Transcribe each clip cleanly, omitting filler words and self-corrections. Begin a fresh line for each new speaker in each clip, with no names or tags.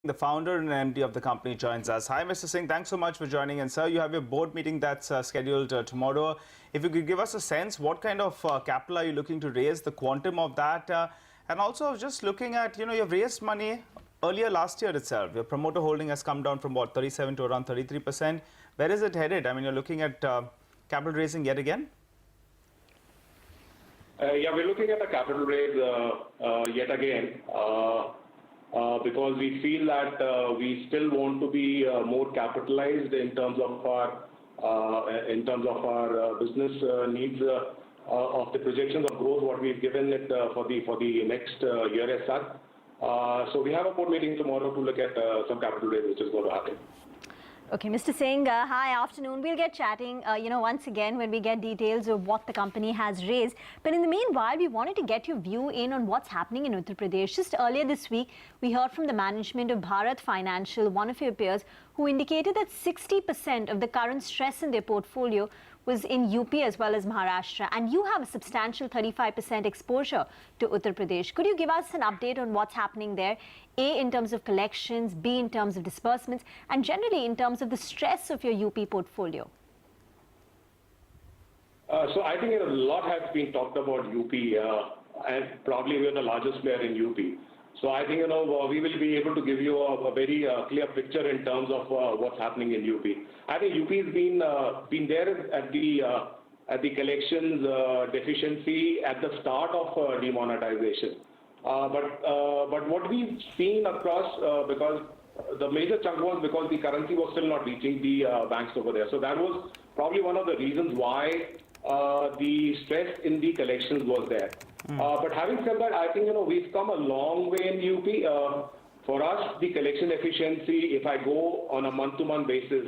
The founder and MD of the company joins us. Hi, Mr. Singh. Thanks so much for joining. And sir, you have your board meeting that's scheduled tomorrow. If you could give us a sense, what kind of capital are you looking to raise, the quantum of that? And also just looking at, you've raised money earlier last year itself. Your promoter holding has come down from what, 37 to around 33%. Where is it headed? I mean, you're looking at capital raising yet again?
Yeah, we're looking at a capital raise yet again. Because we feel that we still want to be more capitalized in terms of our business needs of the projections of growth what we've given it for the next year as such. So we have a board meeting tomorrow to look at some capital raise which is going to happen.
Okay, Mr. Singh, hi, afternoon. We'll get chatting, once again when we get details of what the company has raised. But in the meanwhile, we wanted to get your view in on what's happening in Uttar Pradesh. Just earlier this week, we heard from the management of Bharat Financial, one of your peers, who indicated that 60% of the current stress in their portfolio was in UP as well as Maharashtra. And you have a substantial 35% exposure to Uttar Pradesh. Could you give us an update on what's happening there? A, in terms of collections, B, in terms of disbursements, and generally in terms of the stress of your UP portfolio?
So I think a lot has been talked about UP, and probably we're the largest player in UP. So I think, we will be able to give you a very clear picture in terms of what's happening in UP. I think UP has been there at the collections deficiency at the start of demonetization. But what we've seen across, because the major chunk was because the currency was still not reaching the banks over there. So that was probably one of the reasons why the stress in the collections was there. But having said that, I think we've come a long way in UP. For us, the collection efficiency, if I go on a month-to-month basis,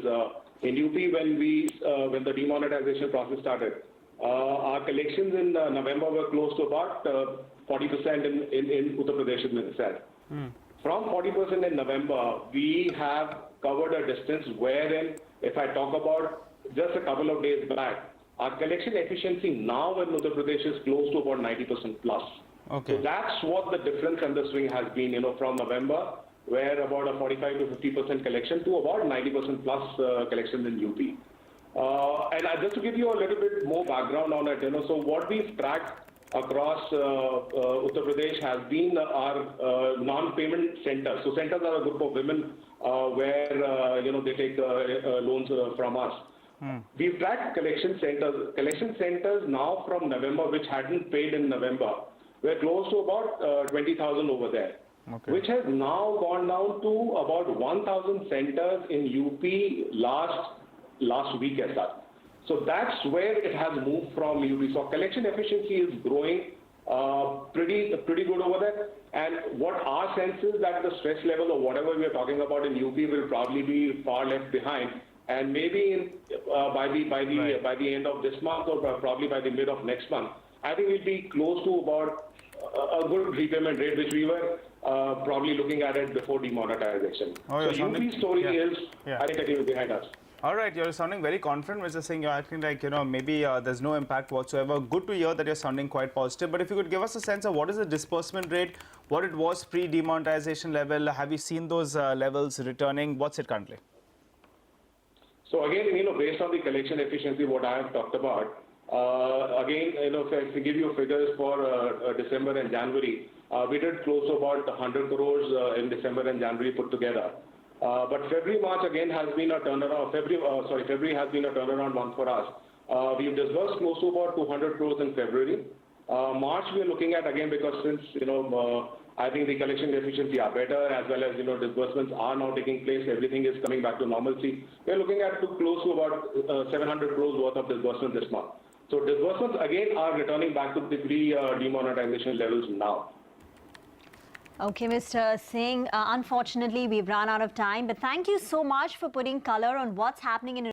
in UP when the demonetization process started, our collections in November were close to about 40% in Uttar Pradesh itself. From 40% in November, we have covered a distance wherein, if I talk about just a couple of days back, our collection efficiency now in Uttar Pradesh is close to about 90% plus.
Okay.
So that's what the difference and the swing has been, from November, where about a 45 to 50% collection to about 90% plus collection in UP. And just to give you a little bit more background on it, so what we've tracked across Uttar Pradesh has been our non-payment centers. So centers are a group of women where they take loans from us. We've tracked collection centers. Collection centers now from November, which hadn't paid in November, we're close to about 20,000 over there, which has now gone down to about 1,000 centers in UP last week as such. So that's where it has moved from UP. So collection efficiency is growing pretty good over there. And what our sense is that the stress level or whatever we are talking about in UP will probably be far left behind. And maybe by the end of this month or probably by the mid of next month, I think we'll be close to about a good repayment rate, which we were probably looking at it before demonetization. So UP story is, I think, behind us.
All right, you're sounding very confident, Mr. Singh. You're acting like, maybe there's no impact whatsoever. Good to hear that you're sounding quite positive. But if you could give us a sense of what is the disbursement rate, what it was pre-demonetization level, have you seen those levels returning? What's it currently?
So again, based on the collection efficiency, what I have talked about, again, if I give you figures for December and January, we did close to about 100 crores in December and January put together. But February, March again has been a turnaround. February has been a turnaround month for us. We've disbursed close to about 200 crores in February. March we are looking at again because since I think the collection efficiency are better as well as disbursements are now taking place. Everything is coming back to normalcy. We are looking at close to about 700 crores worth of disbursement this month. So disbursements again are returning back to the pre-demonetization levels now.
Okay, Mr. Singh, unfortunately, we've run out of time, but thank you so much for putting color on what's happening in